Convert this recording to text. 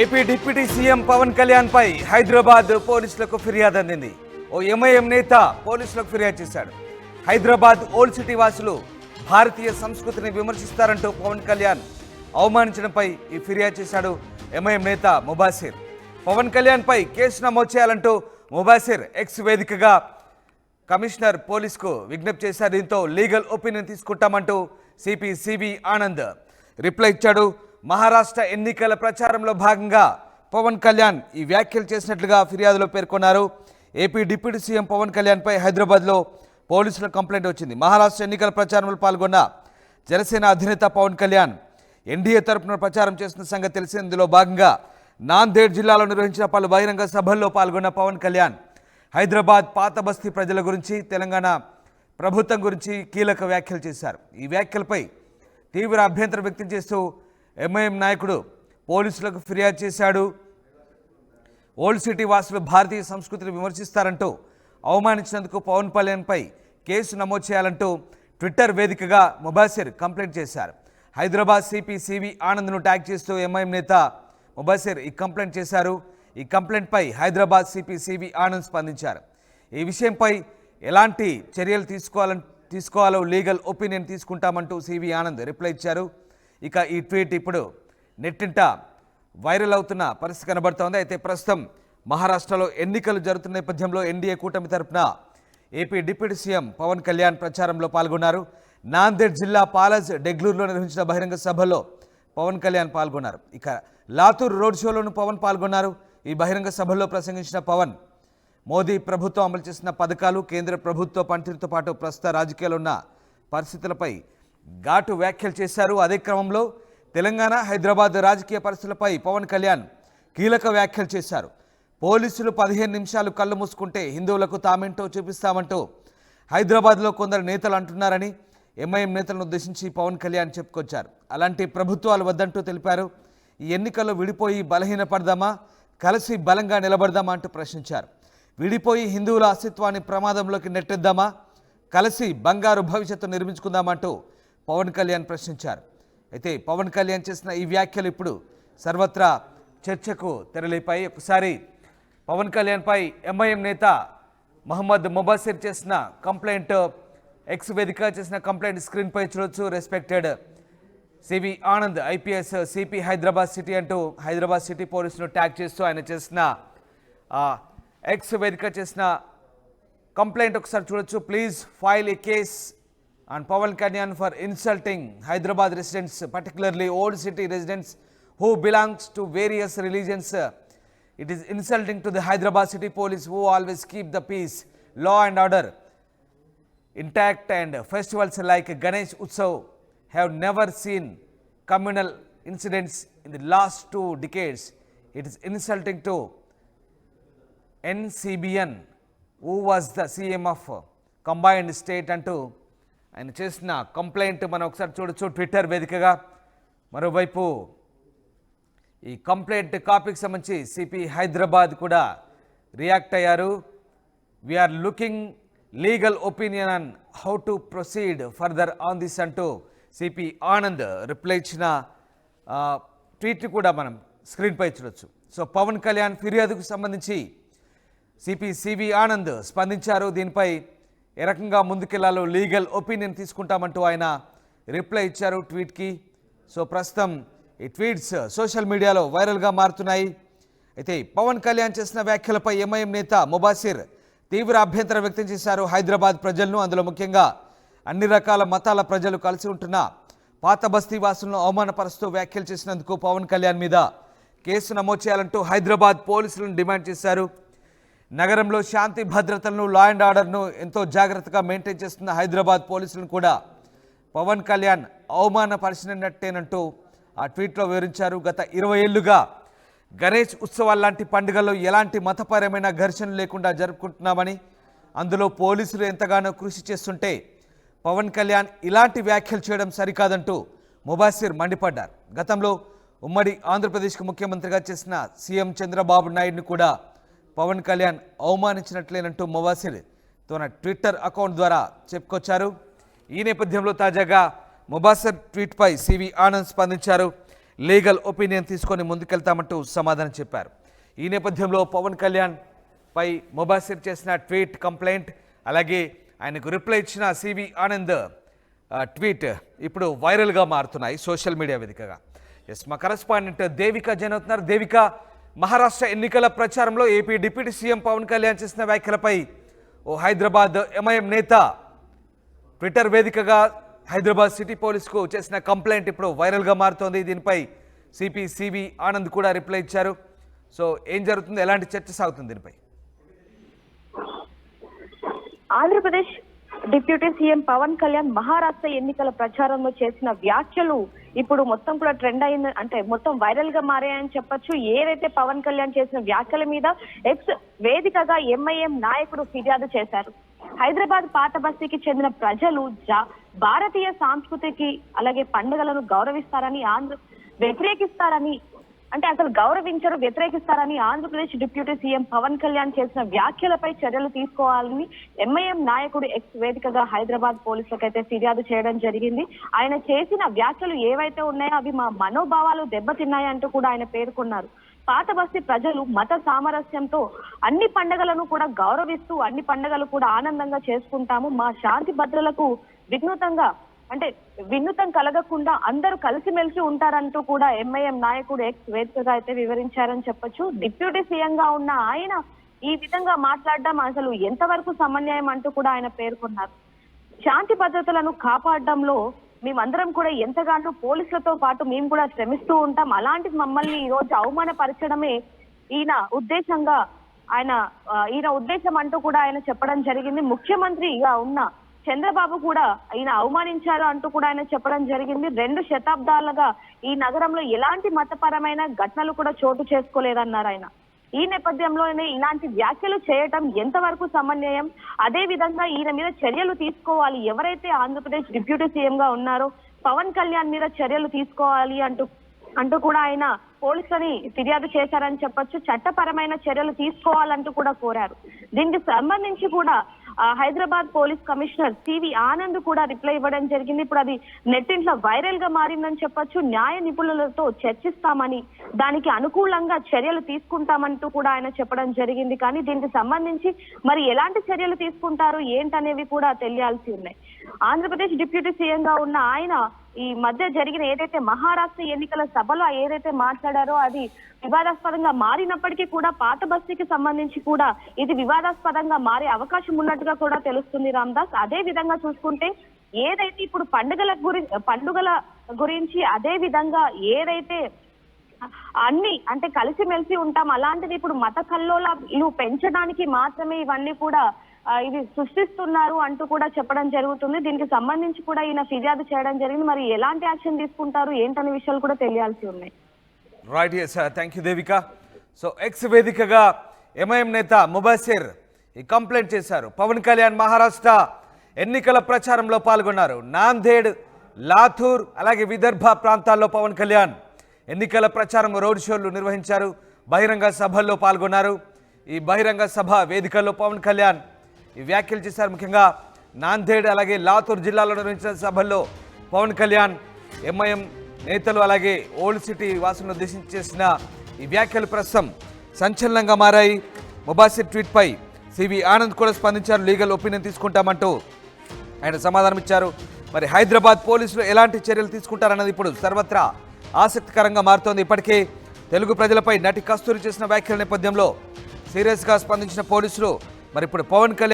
AP deputy CM Pawan Kalyan పై హైదరాబాద్ పోలీసులకు ఫిర్యాదు అందింది. ఓ ఎంఐఎం నేత పోలీసులకు ఫిర్యాదు చేశాడు. హైదరాబాద్ ఓల్డ్ సిటీ వాసులు భారతీయ సంస్కృతిని విమర్శిస్తారంటూ పవన్ కళ్యాణ్ అవమానించడంపై ఈ ఫిర్యాదు చేశాడు ఎంఐఎం నేత ముబాసిర్. పవన్ కళ్యాణ్ పై కేసు నమోదు చేయాలంటూ ముబాసిర్ ఎక్స్ వేదికగా కమిషనర్ పోలీసుకు విజ్ఞప్తి చేశారు. దీంతో లీగల్ ఒపీనియన్ తీసుకుంటామంటూ సిపి సివి ఆనంద్ రిప్లై ఇచ్చాడు. మహారాష్ట్ర ఎన్నికల ప్రచారంలో భాగంగా పవన్ కళ్యాణ్ ఈ వ్యాఖ్యలు చేసినట్లుగా ఫిర్యాదులో పేర్కొన్నారు. ఏపీ డిప్యూటీ సీఎం పవన్ కళ్యాణ్పై హైదరాబాద్లో పోలీసుల కంప్లైంట్ వచ్చింది. మహారాష్ట్ర ఎన్నికల ప్రచారంలో పాల్గొన్న జనసేన అధినేత పవన్ కళ్యాణ్ ఎన్డీఏ తరపున ప్రచారం చేస్తున్న సంగతి తెలిసి ఇందులో భాగంగా నాందేడ్ జిల్లాలో నిర్వహించిన పలు బహిరంగ సభల్లో పాల్గొన్న పవన్ కళ్యాణ్ హైదరాబాద్ పాత బస్తీ ప్రజల గురించి, తెలంగాణ ప్రభుత్వం గురించి కీలక వ్యాఖ్యలు చేశారు. ఈ వ్యాఖ్యలపై తీవ్ర అభ్యంతరం వ్యక్తం చేస్తూ ఎంఐఎం నాయకుడు పోలీసులకు ఫిర్యాదు చేశాడు. ఓల్డ్ సిటీ వాసులు భారతీయ సంస్కృతిని విమర్శిస్తారంటూ అవమానించినందుకు పవన్ కళ్యాణ్పై కేసు నమోదు చేయాలంటూ ట్విట్టర్ వేదికగా ముబాసిర్ కంప్లైంట్ చేశారు. హైదరాబాద్ సిపి సివి ఆనంద్ను ట్యాగ్ చేస్తూ ఎంఐఎం నేత ముబాసిర్ ఈ కంప్లైంట్ చేశారు. ఈ కంప్లైంట్పై హైదరాబాద్ సిపి సివి ఆనంద్ స్పందించారు. ఈ విషయంపై ఎలాంటి చర్యలు తీసుకోవాలో లీగల్ ఒపీనియన్ తీసుకుంటామంటూ సివి ఆనంద్ రిప్లై ఇచ్చారు. ఇక ఈ ట్వీట్ ఇప్పుడు నెట్టింట వైరల్ అవుతున్న పరిస్థితి కనబడుతోంది. అయితే ప్రస్తుతం మహారాష్ట్రలో ఎన్నికలు జరుగుతున్న నేపథ్యంలో ఎన్డీఏ కూటమి తరపున AP deputy CM Pawan Kalyan ప్రచారంలో పాల్గొన్నారు. నాందేడ్ జిల్లా పాలజ్ డెగ్లూరులో నిర్వహించిన బహిరంగ సభలో పవన్ కళ్యాణ్ పాల్గొన్నారు. ఇక లాతూర్ రోడ్ షోలోనూ పవన్ పాల్గొన్నారు. ఈ బహిరంగ సభలో ప్రసంగించిన పవన్ మోదీ ప్రభుత్వం అమలు చేసిన పథకాలు, కేంద్ర ప్రభుత్వ పనితీరుతో పాటు ప్రస్తుత రాజకీయాల్లో ఉన్న పరిస్థితులపై ఘాటు వ్యాఖ్యలు చేశారు. అదే క్రమంలో తెలంగాణ, హైదరాబాద్ రాజకీయ పరిస్థితులపై పవన్ కళ్యాణ్ కీలక వ్యాఖ్యలు చేశారు. పోలీసులు 15 నిమిషాలు కళ్ళు మూసుకుంటే హిందువులకు తామేంటో చూపిస్తామంటూ హైదరాబాద్లో కొందరు నేతలు అంటున్నారని ఎంఐఎం నేతలను ఉద్దేశించి పవన్ కళ్యాణ్ చెప్పుకొచ్చారు. అలాంటి ప్రభుత్వాలు వద్దంటూ తెలిపారు. ఈ ఎన్నికల్లో విడిపోయి బలహీనపడదామా, కలిసి బలంగా నిలబడదామా అంటూ ప్రశ్నించారు. విడిపోయి హిందువుల అస్తిత్వాన్ని ప్రమాదంలోకి నెట్టేద్దామా, కలిసి బంగారు భవిష్యత్తు నిర్మించుకుందామంటూ పవన్ కళ్యాణ్ ప్రశ్నించారు. అయితే పవన్ కళ్యాణ్ చేసిన ఈ వ్యాఖ్యలు ఇప్పుడు సర్వత్రా చర్చకు తెరలేపాయి. ఒకసారి పవన్ కళ్యాణ్పై ఎంఐఎం నేత మహమ్మద్ ముబాసిర్ చేసిన కంప్లైంట్, ఎక్స్ వేదిక చేసిన కంప్లైంట్ స్క్రీన్పై చూడొచ్చు. Respected CV Anand IPS CP Hyderabad city అంటూ హైదరాబాద్ సిటీ పోలీసును ట్యాగ్ చేస్తూ ఆయన చేసిన ఎక్స్ వేదిక చేసిన కంప్లైంట్ ఒకసారి చూడొచ్చు. Please file A case on Pawan Kalyan for insulting Hyderabad residents, particularly old city residents who belongs to various religions. It is insulting to the Hyderabad city police who always keep the peace, law and order intact, and festivals like Ganesh Utsav have never seen communal incidents in the last 2 decades. It is insulting to NCBN who was the CM of combined state అంటూ ఆయన చేసిన complaint మనం ఒకసారి చూడొచ్చు Twitter వేదికగా. మరోవైపు ఈ complaint కాపీకి సంబంధించి సిపి హైదరాబాద్ కూడా రియాక్ట్ అయ్యారు. We are looking legal opinion on how to proceed further on this అంటూ సిపి ఆనంద్ రిప్లై ఇచ్చిన ట్వీట్ కూడా మనం స్క్రీన్పై చూడొచ్చు. సో పవన్ కళ్యాణ్ ఫిర్యాదుకు సంబంధించి సిపి సివి ఆనంద్ స్పందించారు. దీనిపై ఏ రకంగా ముందుకెళ్లాలో లీగల్ ఒపీనియన్ తీసుకుంటామంటూ ఆయన రిప్లై ఇచ్చారు ట్వీట్కి. సో ప్రస్తుతం ఈ ట్వీట్స్ సోషల్ మీడియాలో వైరల్గా మారుతున్నాయి. అయితే పవన్ కళ్యాణ్ చేసిన వ్యాఖ్యలపై ఎంఐఎం నేత ముబాసిర్ తీవ్ర అభ్యంతరం వ్యక్తం చేశారు. హైదరాబాద్ ప్రజలను, అందులో ముఖ్యంగా అన్ని రకాల మతాల ప్రజలు కలిసి ఉంటున్న పాత బస్తీ వాసులను అవమానపరుస్తూ వ్యాఖ్యలు చేసినందుకు పవన్ కళ్యాణ్ మీద కేసు నమోదు చేయాలంటూ హైదరాబాద్ పోలీసులను డిమాండ్ చేశారు. నగరంలో శాంతి భద్రతలను, లా అండ్ ఆర్డర్ను ఎంతో జాగ్రత్తగా మెయింటైన్ చేస్తున్న హైదరాబాద్ పోలీసులను కూడా పవన్ కళ్యాణ్ అవమానపరిచినట్టేనంటూ ఆ ట్వీట్లో వివరించారు. గత 20 ఏళ్లుగా గణేష్ ఉత్సవాల లాంటి పండుగల్లో ఎలాంటి మతపరమైన ఘర్షణలు లేకుండా జరుపుకుంటున్నామని, అందులో పోలీసులు ఎంతగానో కృషి చేస్తుంటే పవన్ కళ్యాణ్ ఇలాంటి వ్యాఖ్యలు చేయడం సరికాదంటూ ముబాసిర్ మండిపడ్డారు. గతంలో ఉమ్మడి ఆంధ్రప్రదేశ్కు ముఖ్యమంత్రిగా చేసిన సీఎం చంద్రబాబు నాయుడుని కూడా పవన్ కళ్యాణ్ అవమానించినట్లేనంటూ ముబాసిర్ తన ట్విట్టర్ అకౌంట్ ద్వారా చెప్పుకొచ్చారు. ఈ నేపథ్యంలో తాజాగా ముబాసిర్ ట్వీట్పై సివి ఆనంద్ స్పందించారు. లీగల్ ఒపీనియన్ తీసుకొని ముందుకెళ్తామంటూ సమాధానం చెప్పారు. ఈ నేపథ్యంలో పవన్ కళ్యాణ్ పై ముబాసిర్ చేసిన ట్వీట్ కంప్లైంట్, అలాగే ఆయనకు రిప్లై ఇచ్చిన సివి ఆనంద్ ట్వీట్ ఇప్పుడు వైరల్గా మారుతున్నాయి సోషల్ మీడియా వేదికగా. మా కరెస్పాండెంట్ దేవిక జైన్ అవుతున్నారు. దేవిక, మహారాష్ట్ర ఎన్నికల ప్రచారంలో AP deputy CM Pawan Kalyan చేసిన వ్యాఖ్యలపై ఓ హైదరాబాద్ ఎంఐఎం నేత ట్విట్టర్ వేదికగా హైదరాబాద్ సిటీ పోలీసుకు చేసిన కంప్లైంట్ ఇప్పుడు వైరల్గా మారుతోంది. దీనిపై సిపి సివి ఆనంద్ కూడా రిప్లై ఇచ్చారు. సో ఏం జరుగుతుంది, ఎలాంటి చర్చ సాగుతుంది దీనిపై? ఆంధ్రప్రదేశ్ డిప్యూటీ సీఎం పవన్ కళ్యాణ్ మహారాష్ట్ర ఎన్నికల ప్రచారంలో చేసిన వ్యాఖ్యలు ఇప్పుడు మొత్తం కూడా ట్రెండ్ అయింది, అంటే మొత్తం వైరల్ గా మారాయని చెప్పొచ్చు. ఏదైతే పవన్ కళ్యాణ్ చేసిన వ్యాఖ్యల మీద ఎక్స్ వేదికగా ఎంఐఎం నాయకుడు ఫిర్యాదు చేశారు. హైదరాబాద్ పాత బస్తీకి చెందిన ప్రజలు భారతీయ సంస్కృతికి అలాగే పండుగలను గౌరవిస్తారని వ్యతిరేకిస్తారని, అంటే అసలు గౌరవించరు, వ్యతిరేకిస్తారని ఆంధ్రప్రదేశ్ డిప్యూటీ సీఎం పవన్ కళ్యాణ్ చేసిన వ్యాఖ్యలపై చర్యలు తీసుకోవాలని ఎంఐఎం నాయకుడు ఎక్స్ వేదికగా హైదరాబాద్ పోలీసులకైతే ఫిర్యాదు చేయడం జరిగింది. ఆయన చేసిన వ్యాఖ్యలు ఏవైతే ఉన్నాయో అవి మా మనోభావాలు దెబ్బతిన్నాయంటూ కూడా ఆయన పేర్కొన్నారు. పాత బస్తీ ప్రజలు మత సామరస్యంతో అన్ని పండుగలను కూడా గౌరవిస్తూ అన్ని పండుగలు కూడా ఆనందంగా చేసుకుంటాము. మా శాంతి భద్రతలకు వినూతం కలగకుండా అందరూ కలిసిమెలిసి ఉంటారంటూ కూడా ఎంఐఎం నాయకుడు ఎక్స్ వేదికగా అయితే వివరించారని చెప్పొచ్చు. డిప్యూటీ సీఎం గా ఉన్న ఆయన ఈ విధంగా మాట్లాడడం అసలు ఎంతవరకు సమన్వయం అంటూ కూడా ఆయన పేర్కొన్నారు. శాంతి భద్రతలను కాపాడడంలో మేమందరం కూడా ఎంతగానో పోలీసులతో పాటు మేము కూడా శ్రమిస్తూ ఉంటాం. అలాంటి మమ్మల్ని ఈ రోజు అవమానపరచడమే ఈయన ఉద్దేశం అంటూ కూడా ఆయన చెప్పడం జరిగింది. ముఖ్యమంత్రిగా ఉన్న చంద్రబాబు కూడా ఈయన అవమానించారు అంటూ కూడా ఆయన చెప్పడం జరిగింది. 2 శతాబ్దాలుగా ఈ నగరంలో ఎలాంటి మతపరమైన ఘటనలు కూడా చోటు చేసుకోలేదన్నారు ఆయన. ఈ నేపథ్యంలోనే ఇలాంటి వ్యాఖ్యలు చేయటం ఎంతవరకు సమన్వయం, అదే విధంగా ఈయన మీద చర్యలు తీసుకోవాలి, ఎవరైతే ఆంధ్రప్రదేశ్ డిప్యూటీ సీఎం గా ఉన్నారో పవన్ కళ్యాణ్ మీద చర్యలు తీసుకోవాలి అంటూ కూడా ఆయన పోలీసులని ఫిర్యాదు చేశారని చెప్పొచ్చు. చట్టపరమైన చర్యలు తీసుకోవాలంటూ కూడా కోరారు. దీనికి సంబంధించి కూడా Hyderabad police commissioner CV Anand కూడా రిప్లై ఇవ్వడం జరిగింది. ఇప్పుడు అది నెట్టింట్లో వైరల్ గా మారిందని చెప్పొచ్చు. న్యాయ నిపుణులతో చర్చిస్తామని, దానికి అనుకూలంగా చర్యలు తీసుకుంటామంటూ కూడా ఆయన చెప్పడం జరిగింది. కానీ దీనికి సంబంధించి మరి ఎలాంటి చర్యలు తీసుకుంటారు ఏంటనేవి కూడా తెలియాల్సి ఉన్నాయి. ఆంధ్రప్రదేశ్ డిప్యూటీ సీఎం గా ఉన్న ఆయన ఈ మధ్య జరిగిన ఏదైతే మహారాష్ట్ర ఎన్నికల సభలో ఏదైతే మాట్లాడారో అది వివాదాస్పదంగా మారినప్పటికీ కూడా పాత బస్తీకి సంబంధించి కూడా ఇది వివాదాస్పదంగా మారే అవకాశం ఉన్నట్టుగా కూడా తెలుస్తుంది రామ్దాస్. అదే విధంగా చూసుకుంటే ఏదైతే ఇప్పుడు పండుగల గురించి అదే విధంగా ఏదైతే అంటే కలిసిమెలిసి ఉంటాం, అలాంటిది ఇప్పుడు మత కల్లోలాలు పెంచడానికి మాత్రమే ఇవన్నీ కూడా ఇది సృష్టిస్తున్నారు అంటూ కూడా చెప్పడం జరుగుతుంది. దీనికి సంబంధించి కూడా ఈయన ఫిర్యాదు చేయడం జరిగింది. మరి ఎలాంటి యాక్షన్ తీసుకుంటారు ఏంటనే విషయాలు కూడా తెలియాల్సి ఉన్నాయి. Right, thank you Devika. So X వేదికగా ఎంఐఎం నేత ముబాసిర్ ఈ కంప్లైంట్ చేశారు. పవన్ కళ్యాణ్ మహారాష్ట్ర ఎన్నికల ప్రచారంలో పాల్గొన్నారు. నాందేడ్, లాతూర్ అలాగే విదర్భ ప్రాంతాల్లో పవన్ కళ్యాణ్ ఎన్నికల ప్రచారం రోడ్ షోలు నిర్వహించారు. బహిరంగ సభల్లో పాల్గొన్నారు. ఈ బహిరంగ సభ వేదికల్లో పవన్ కళ్యాణ్ ఈ వ్యాఖ్యలు చేశారు. ముఖ్యంగా నాందేడ్ అలాగే లాతూర్ జిల్లాలో నిర్వహించిన సభల్లో పవన్ కళ్యాణ్ ఎంఐఎం నేతలు అలాగే ఓల్డ్ సిటీ వాసులను ఉద్దేశించి చేసిన ఈ వ్యాఖ్యలు ప్రస్తుతం సంచలనంగా మారాయి. ముబాసిర్ ట్వీట్పై సివి ఆనంద్ కూడా స్పందించారు. లీగల్ ఒపీనియన్ తీసుకుంటామంటూ ఆయన సమాధానం ఇచ్చారు. మరి హైదరాబాద్ పోలీసులు ఎలాంటి చర్యలు తీసుకుంటారన్నది ఇప్పుడు సర్వత్రా ఆసక్తికరంగా మారుతోంది. ఇప్పటికే తెలుగు ప్రజలపై నటి కస్తూరి చేసిన వ్యాఖ్యల నేపథ్యంలో సీరియస్గా స్పందించిన పోలీసులు మరి ఇప్పుడు పవన్ కళ్యాణ్